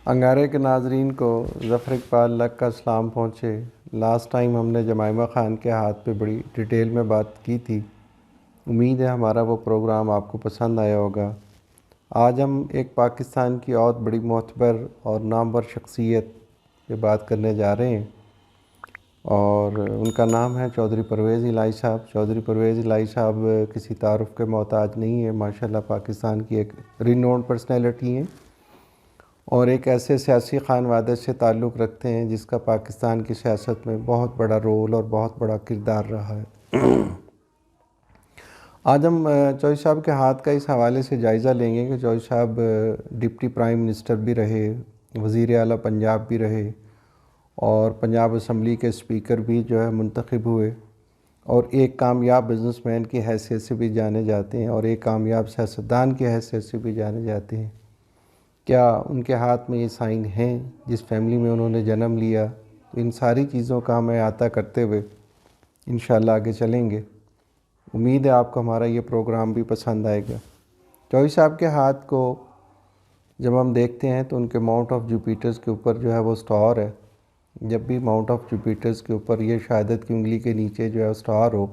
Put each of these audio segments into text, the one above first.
انگارے کے ناظرین کو ظفر اقبال لک کا سلام پہنچے۔ لاسٹ ٹائم ہم نے جمائمہ خان کے ہاتھ پہ بڑی ڈیٹیل میں بات کی تھی۔ امید ہے ہمارا وہ پروگرام آپ کو پسند آیا ہوگا۔ آج ہم ایک پاکستان کی اور بڑی معتبر اور نامور شخصیت پہ بات کرنے جا رہے ہیں، اور ان کا نام ہے چودھری پرویز الہی صاحب۔ چودھری پرویز الہی صاحب کسی تعارف کے محتاج نہیں ہے، ماشاءاللہ پاکستان کی ایک رینونڈ پرسنالٹی ہیں، اور ایک ایسے سیاسی خانوادے سے تعلق رکھتے ہیں جس کا پاکستان کی سیاست میں بہت بڑا رول اور بہت بڑا کردار رہا ہے۔ آج ہم چودھری صاحب کے ہاتھ کا اس حوالے سے جائزہ لیں گے کہ چودھری صاحب ڈپٹی پرائم منسٹر بھی رہے، وزیر اعلیٰ پنجاب بھی رہے، اور پنجاب اسمبلی کے اسپیکر بھی جو ہے منتخب ہوئے، اور ایک کامیاب بزنس مین کی حیثیت سے بھی جانے جاتے ہیں، اور ایک کامیاب سیاستدان کی حیثیت سے بھی جانے جاتے ہیں۔ کیا ان کے ہاتھ میں یہ سائن ہیں؟ جس فیملی میں انہوں نے جنم لیا، تو ان ساری چیزوں کا ہمیں احاطہ کرتے ہوئے انشاءاللہ آگے چلیں گے۔ امید ہے آپ کو ہمارا یہ پروگرام بھی پسند آئے گا۔ چودھری صاحب کے ہاتھ کو جب ہم دیکھتے ہیں تو ان کے ماؤنٹ آف جوپیٹرز کے اوپر جو ہے وہ اسٹار ہے۔ جب بھی ماؤنٹ آف جوپیٹرز کے اوپر یہ شہادت کی انگلی کے نیچے جو ہے اسٹار ہو،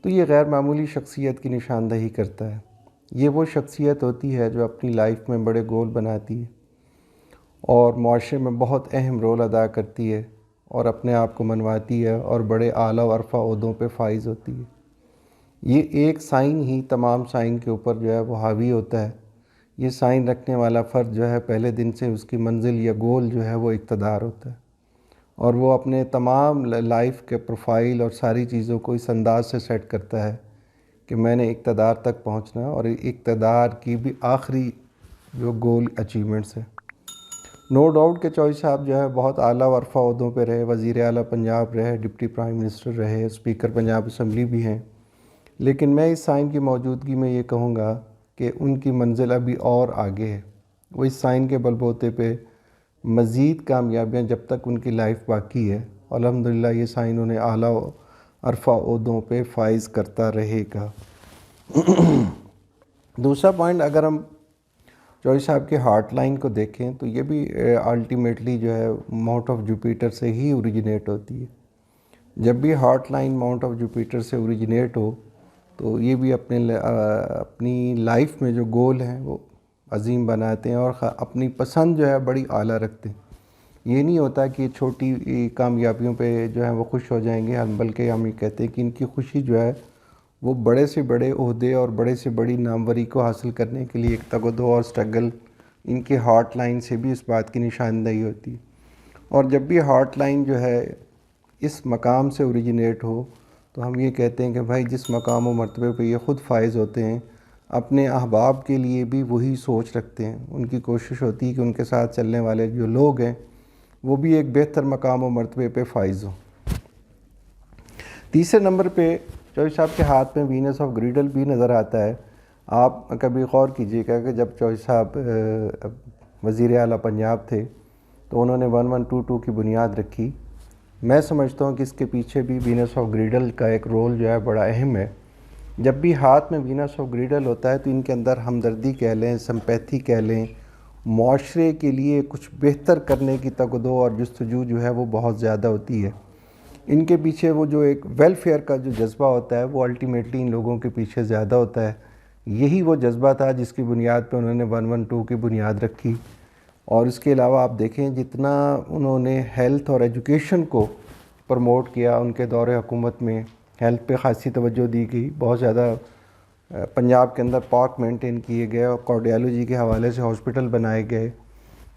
تو یہ غیر معمولی شخصیت کی نشاندہی کرتا ہے۔ یہ وہ شخصیت ہوتی ہے جو اپنی لائف میں بڑے گول بناتی ہے اور معاشرے میں بہت اہم رول ادا کرتی ہے، اور اپنے آپ کو منواتی ہے اور بڑے اعلیٰ و عرفہ عہدوں پہ فائز ہوتی ہے۔ یہ ایک سائن ہی تمام سائن کے اوپر جو ہے وہ حاوی ہوتا ہے۔ یہ سائن رکھنے والا فرد جو ہے پہلے دن سے اس کی منزل یا گول جو ہے وہ اقتدار ہوتا ہے، اور وہ اپنے تمام لائف کے پروفائل اور ساری چیزوں کو اس انداز سے سیٹ کرتا ہے کہ میں نے اقتدار تک پہنچنا، اور اقتدار کی بھی آخری جو گول اچیومنٹس ہے۔ نو ڈاؤٹ کہ چودھری صاحب جو ہے بہت اعلیٰ و عرفہ عہدوں پہ رہے، وزیر اعلیٰ پنجاب رہے، ڈپٹی پرائم منسٹر رہے، اسپیکر پنجاب اسمبلی بھی ہیں، لیکن میں اس سائن کی موجودگی میں یہ کہوں گا کہ ان کی منزل ابھی اور آگے ہے۔ وہ اس سائن کے بل بوتے پہ مزید کامیابیاں جب تک ان کی لائف باقی ہے، الحمدللہ یہ سائن انہیں اعلیٰ و عرفہ عہدوں پہ فائز کرتا رہے گا۔ دوسرا پوائنٹ، اگر ہم چودھری صاحب کے ہارٹ لائن کو دیکھیں تو یہ بھی الٹیمیٹلی جو ہے ماؤنٹ آف جوپیٹر سے ہی اوریجنیٹ ہوتی ہے۔ جب بھی heart line Mount of Jupiter سے اوریجنیٹ ہو تو یہ بھی اپنی لائف میں جو گول ہیں وہ عظیم بناتے ہیں، اور اپنی پسند جو ہے بڑی اعلیٰ رکھتے ہیں۔ یہ نہیں ہوتا کہ چھوٹی کامیابیوں پہ جو ہے وہ خوش ہو جائیں گے، بلکہ ہم یہ کہتے ہیں کہ ان کی خوشی جو ہے وہ بڑے سے بڑے عہدے اور بڑے سے بڑی ناموری کو حاصل کرنے کے لیے ایک تگ و دو اور سٹرگل ان کے ہارٹ لائن سے بھی اس بات کی نشاندہی ہوتی ہے۔ اور جب بھی ہارٹ لائن جو ہے اس مقام سے اوریجنیٹ ہو تو ہم یہ کہتے ہیں کہ بھائی جس مقام و مرتبے پہ یہ خود فائز ہوتے ہیں، اپنے احباب کے لیے بھی وہی سوچ رکھتے ہیں۔ ان کی کوشش ہوتی ہے کہ ان کے ساتھ چلنے والے جو لوگ ہیں وہ بھی ایک بہتر مقام و مرتبے پہ فائز ہوں۔ تیسرے نمبر پہ چودھری صاحب کے ہاتھ میں وینس آف گریڈل بھی نظر آتا ہے۔ آپ کبھی غور کیجئے گا کہ جب چودھری صاحب وزیر اعلیٰ پنجاب تھے تو انہوں نے 1122 کی بنیاد رکھی۔ میں سمجھتا ہوں کہ اس کے پیچھے بھی وینس آف گریڈل کا ایک رول جو ہے بڑا اہم ہے۔ جب بھی ہاتھ میں وینس آف گریڈل ہوتا ہے تو ان کے اندر ہمدردی کہہ لیں، سمپیتھی کہہ لیں، معاشرے کے لیے کچھ بہتر کرنے کی تگ و دو اور جستجو جو ہے وہ بہت زیادہ ہوتی ہے۔ ان کے پیچھے وہ جو ایک ویلفیئر کا جو جذبہ ہوتا ہے وہ الٹیمیٹلی ان لوگوں کے پیچھے زیادہ ہوتا ہے۔ یہی وہ جذبہ تھا جس کی بنیاد پہ انہوں نے 112 کی بنیاد رکھی۔ اور اس کے علاوہ آپ دیکھیں جتنا انہوں نے ہیلتھ اور ایجوکیشن کو پروموٹ کیا، ان کے دور حکومت میں ہیلتھ پہ خاصی توجہ دی گئی، بہت زیادہ پنجاب کے اندر پارک مینٹین کیے گئے، اور کارڈیالوجی کے حوالے سے ہاسپٹل بنائے گئے،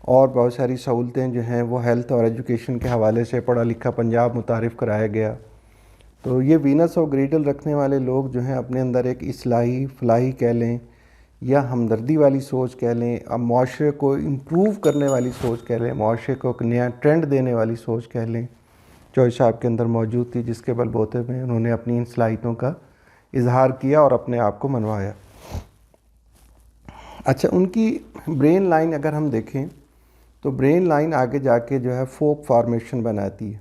اور بہت ساری سہولتیں جو ہیں وہ ہیلتھ اور ایجوکیشن کے حوالے سے پڑھا لکھا پنجاب متعارف کرایا گیا۔ تو یہ وینس آف گریڈل رکھنے والے لوگ جو ہیں اپنے اندر ایک اصلاحی فلاحی کہہ لیں یا ہمدردی والی سوچ کہہ لیں، اب معاشرے کو امپروو کرنے والی سوچ کہہ لیں، معاشرے کو ایک نیا ٹرینڈ دینے والی سوچ کہہ لیں، چودھری صاحب کے اندر موجود تھی، جس کے بل بوتے میں انہوں نے اپنی ان صلاحیتوں کا اظہار کیا اور اپنے آپ کو منوایا۔ اچھا، ان کی برین لائن اگر ہم دیکھیں تو برین لائن آگے جا کے جو ہے فوک فارمیشن بناتی ہے۔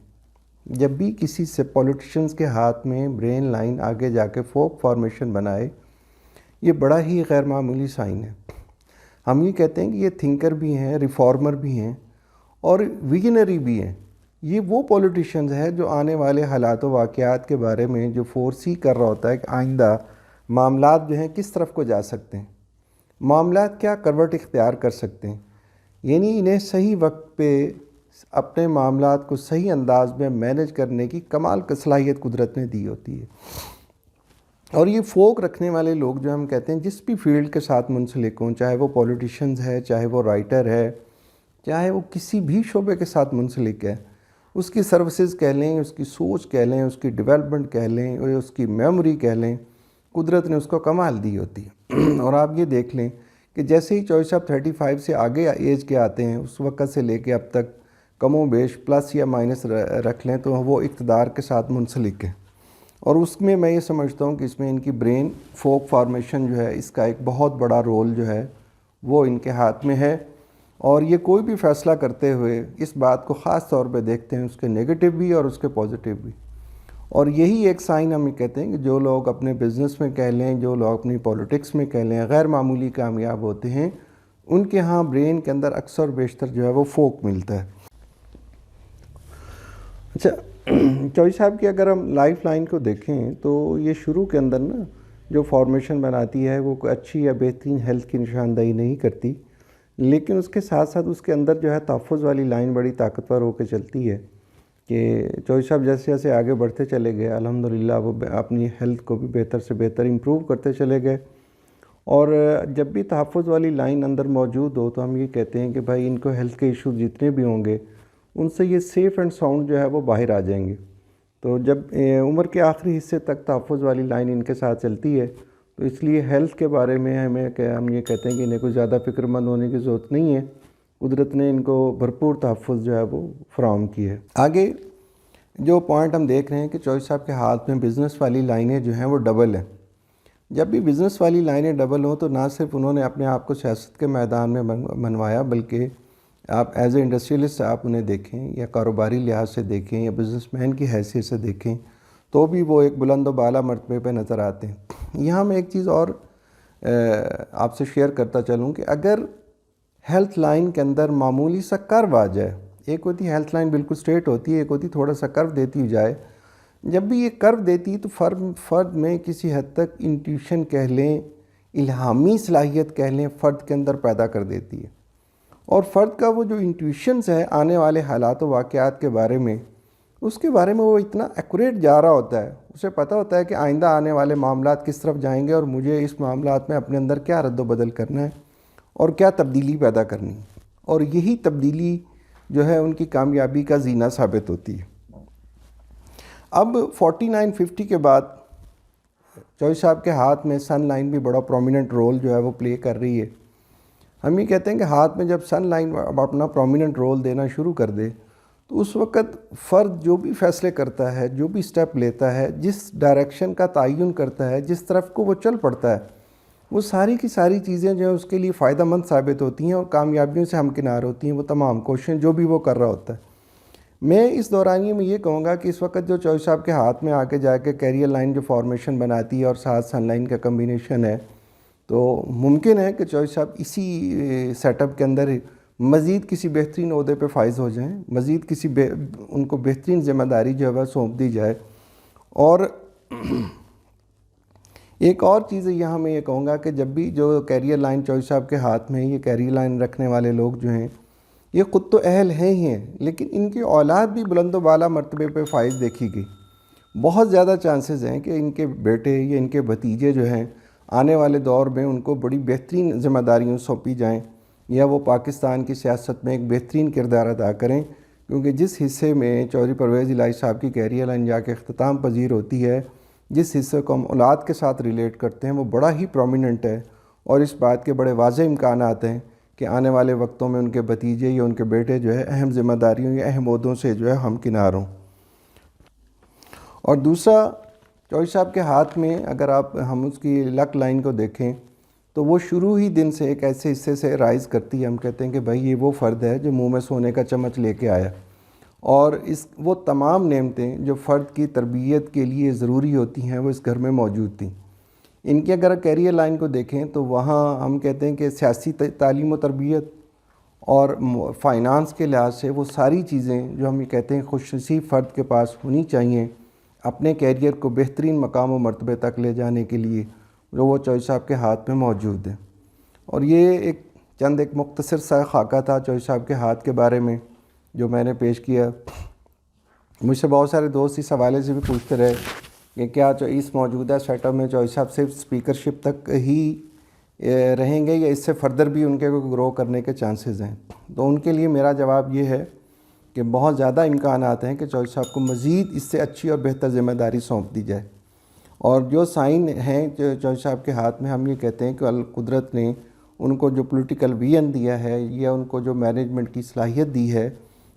جب بھی کسی سے پولیٹیشنز کے ہاتھ میں برین لائن آگے جا کے فوک فارمیشن بنائے، یہ بڑا ہی غیر معمولی سائن ہے۔ ہم یہ کہتے ہیں کہ یہ تھنکر بھی ہیں، ریفارمر بھی ہیں اور ویژنری بھی ہیں۔ یہ وہ پولیٹیشنز ہیں جو آنے والے حالات و واقعات کے بارے میں جو فورسی کر رہا ہوتا ہے کہ آئندہ معاملات جو ہیں کس طرف کو جا سکتے ہیں، معاملات کیا کروٹ اختیار کر سکتے ہیں، یعنی انہیں صحیح وقت پہ اپنے معاملات کو صحیح انداز میں مینیج کرنے کی کمال کا صلاحیت قدرت نے دی ہوتی ہے۔ اور یہ فوق رکھنے والے لوگ جو ہم کہتے ہیں جس بھی فیلڈ کے ساتھ منسلک ہوں، چاہے وہ پولیٹیشنز ہے، چاہے وہ رائٹر ہے، چاہے وہ کسی بھی شعبے کے ساتھ منسلک ہے، اس کی سروسز کہہ لیں، اس کی سوچ کہہ لیں، اس کی ڈیولپمنٹ کہہ لیں، اور اس کی میموری کہہ لیں، قدرت نے اس کو کمال دی ہوتی ہے۔ اور آپ یہ دیکھ لیں کہ جیسے ہی چوائس آف 35 سے آگے ایج کے آتے ہیں، اس وقت سے لے کے اب تک کم و بیش پلس یا مائنس رکھ لیں تو وہ اقتدار کے ساتھ منسلک ہیں۔ اور اس میں میں یہ سمجھتا ہوں کہ اس میں ان کی برین فوک فارمیشن جو ہے اس کا ایک بہت بڑا رول جو ہے وہ ان کے ہاتھ میں ہے، اور یہ کوئی بھی فیصلہ کرتے ہوئے اس بات کو خاص طور پہ دیکھتے ہیں، اس کے نیگیٹو بھی اور اس کے پازیٹیو بھی۔ اور یہی ایک سائن ہم یہ کہتے ہیں کہ جو لوگ اپنے بزنس میں کہہ لیں، جو لوگ اپنی پولیٹکس میں کہہ لیں غیر معمولی کامیاب ہوتے ہیں، ان کے ہاں برین کے اندر اکثر بیشتر جو ہے وہ فوک ملتا ہے۔ اچھا، چوئی صاحب کی اگر ہم لائف لائن کو دیکھیں تو یہ شروع کے اندر نا جو فارمیشن بناتی ہے وہ کوئی اچھی یا بہترین ہیلتھ کی نشاندہی نہیں کرتی، لیکن اس کے ساتھ ساتھ اس کے اندر جو ہے تحفظ والی لائن بڑی طاقتور ہو کے چلتی ہے کہ چوئی صاحب جیسے جیسے آگے بڑھتے چلے گئے الحمدللہ وہ اپنی ہیلتھ کو بھی بہتر سے بہتر امپروو کرتے چلے گئے، اور جب بھی تحفظ والی لائن اندر موجود ہو تو ہم یہ کہتے ہیں کہ بھائی ان کو ہیلتھ کے ایشوز جتنے بھی ہوں گے ان سے یہ سیف اینڈ ساؤنڈ جو ہے وہ باہر آ جائیں گے۔ تو جب عمر کے آخری حصے تک تحفظ والی لائن ان کے ساتھ چلتی ہے تو اس لیے ہیلتھ کے بارے میں ہم یہ کہتے ہیں کہ انہیں کوئی زیادہ فکر مند ہونے کی ضرورت نہیں ہے، قدرت نے ان کو بھرپور تحفظ جو ہے وہ فراہم کی ہے۔ آگے جو پوائنٹ ہم دیکھ رہے ہیں کہ چوئی صاحب کے ہاتھ میں بزنس والی لائنیں جو ہیں وہ ڈبل ہیں۔ جب بھی بزنس والی لائنیں ڈبل ہوں تو نہ صرف انہوں نے اپنے آپ کو سیاست کے میدان میں منوایا، بلکہ آپ ایز اے انڈسٹریلسٹ آپ انہیں دیکھیں یا کاروباری لحاظ سے دیکھیں یا بزنس مین کی حیثیت سے دیکھیں تو بھی وہ ایک بلند و بالا مرتبے پہ نظر آتے ہیں۔ یہاں میں ایک چیز اور آپ سے شیئر کرتا چلوں کہ اگر ہیلتھ لائن کے اندر معمولی سا کرو آ جائے، ایک ہوتی ہیلتھ لائن بالکل اسٹریٹ ہوتی ہے، ایک ہوتی تھوڑا سا کرو دیتی جائے، جب بھی یہ کرو دیتی تو فرد میں کسی حد تک انٹیوشن کہہ لیں، الہامی صلاحیت کہہ لیں، فرد کے اندر پیدا کر دیتی ہے، اور فرد کا وہ جو انٹیوشنز ہے آنے والے حالات و واقعات کے بارے میں، اس کے بارے میں وہ اتنا ایکوریٹ جا رہا ہوتا ہے، اسے پتہ ہوتا ہے کہ آئندہ آنے والے معاملات کس طرف جائیں گے اور مجھے اس معاملات میں اپنے اندر کیا رد و بدل کرنا ہے اور کیا تبدیلی پیدا کرنی ہے، اور یہی تبدیلی جو ہے ان کی کامیابی کا زینہ ثابت ہوتی ہے۔ اب 49-50 کے بعد چوئی صاحب کے ہاتھ میں سن لائن بھی بڑا پرومیننٹ رول جو ہے وہ پلے کر رہی ہے۔ ہم یہ کہتے ہیں کہ ہاتھ میں جب سن لائن اپنا پرومیننٹ رول دینا شروع کر دے تو اس وقت فرد جو بھی فیصلے کرتا ہے، جو بھی سٹیپ لیتا ہے، جس ڈائریکشن کا تعین کرتا ہے، جس طرف کو وہ چل پڑتا ہے، وہ ساری کی ساری چیزیں جو ہیں اس کے لیے فائدہ مند ثابت ہوتی ہیں اور کامیابیوں سے ہمکنار ہوتی ہیں، وہ تمام کوششیں جو بھی وہ کر رہا ہوتا ہے۔ میں اس دورانیے میں یہ کہوں گا کہ اس وقت جو چوئی صاحب کے ہاتھ میں آگے جا کے کیریئر لائن جو فارمیشن بناتی ہے اور ساتھ سن لائن کا کمبینیشن ہے، تو ممکن ہے کہ چوئی صاحب اسی سیٹ اپ کے اندر مزید کسی بہترین عہدے پہ فائز ہو جائیں، مزید ان کو بہترین ذمہ داری جو ہے سونپ دی جائے۔ اور ایک اور چیز یہاں میں یہ کہوں گا کہ جب بھی جو کیریئر لائن چوئی صاحب کے ہاتھ میں یہ کیریئر لائن رکھنے والے لوگ جو ہیں یہ خود تو اہل ہیں ہی ہیں، لیکن ان کی اولاد بھی بلند و بالا مرتبے پہ فائز دیکھی گئی۔ بہت زیادہ چانسز ہیں کہ ان کے بیٹے یا ان کے بھتیجے جو ہیں آنے والے دور میں ان کو بڑی بہترین ذمہ داریوں سونپی جائیں یا وہ پاکستان کی سیاست میں ایک بہترین کردار ادا کریں، کیونکہ جس حصے میں چودھری پرویز الہی صاحب کی کیریئر لائن جا کے اختتام پذیر ہوتی ہے، جس حصے کو ہم اولاد کے ساتھ ریلیٹ کرتے ہیں، وہ بڑا ہی پرومیننٹ ہے، اور اس بات کے بڑے واضح امکانات ہیں کہ آنے والے وقتوں میں ان کے بھتیجے یا ان کے بیٹے جو ہے اہم ذمہ داریوں یا اہم عہدوں سے جو ہے ہمکنار ہوں۔ اور دوسرا، چوئی صاحب کے ہاتھ میں اگر ہم اس کی لک لائن کو دیکھیں تو وہ شروع ہی دن سے ایک ایسے حصے سے رائز کرتی ہے، ہم کہتے ہیں کہ بھائی یہ وہ فرد ہے جو منہ میں سونے کا چمچ لے کے آیا، اور وہ تمام نعمتیں جو فرد کی تربیت کے لیے ضروری ہوتی ہیں وہ اس گھر میں موجود تھیں۔ ان کی اگر کیریئر لائن کو دیکھیں تو وہاں ہم کہتے ہیں کہ سیاسی تعلیم و تربیت اور فائنانس کے لحاظ سے وہ ساری چیزیں جو ہم یہ کہتے ہیں خوش نصیب فرد کے پاس ہونی چاہیے اپنے کیریئر کو بہترین مقام و مرتبے تک لے جانے کے لیے، جو وہ چوہدری صاحب کے ہاتھ میں موجود ہے۔ اور یہ ایک مختصر سا خاکہ تھا چوہدری صاحب کے ہاتھ کے بارے میں جو میں نے پیش کیا۔ مجھ سے بہت سارے دوست اس حوالے سے بھی پوچھتے رہے کہ کیا اس موجودہ سیٹ اپ میں چوہدری صاحب صرف اسپیکرشپ تک ہی رہیں گے یا اس سے فردر بھی ان کے گرو کرنے کے چانسز ہیں؟ تو ان کے لیے میرا جواب یہ ہے کہ بہت زیادہ امکانات ہیں کہ چوہدری صاحب کو مزید اس سے اچھی اور بہتر ذمہ داری سونپ دی جائے۔ اور جو سائن ہیں چوہدری صاحب کے ہاتھ میں، ہم یہ کہتے ہیں کہ قدرت نے ان کو جو پولیٹیکل ویژن دیا ہے یا ان کو جو مینجمنٹ کی صلاحیت دی ہے،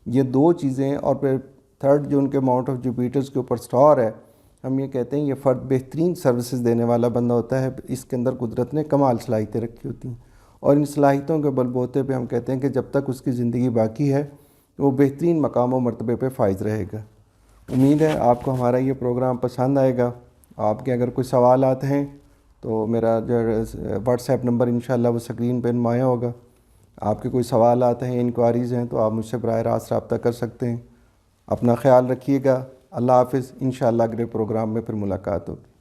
یہ دو چیزیں، اور پھر تھرڈ جو ان کے ماؤنٹ آف جوپیٹرز کے اوپر سٹار ہے، ہم یہ کہتے ہیں یہ فرد بہترین سروسز دینے والا بندہ ہوتا ہے۔ اس کے اندر قدرت نے کمال صلاحیتیں رکھی ہوتی ہیں، اور ان صلاحیتوں کے بل بوتے پہ ہم کہتے ہیں کہ جب تک اس کی زندگی باقی ہے وہ بہترین مقام و مرتبے پہ فائز رہے گا۔ امید ہے آپ کو ہمارا یہ پروگرام پسند آئے گا۔ آپ کے اگر کوئی سوالات ہیں تو میرا جو واٹس ایپ نمبر انشاءاللہ وہ اسکرین پہ نمایاں ہوگا۔ آپ کے کوئی سوالات ہیں، انکوائریز ہیں، تو آپ مجھ سے براہ راست رابطہ کر سکتے ہیں۔ اپنا خیال رکھیے گا۔ اللہ حافظ۔ انشاءاللہ اگلے پروگرام میں پھر ملاقات ہوگی۔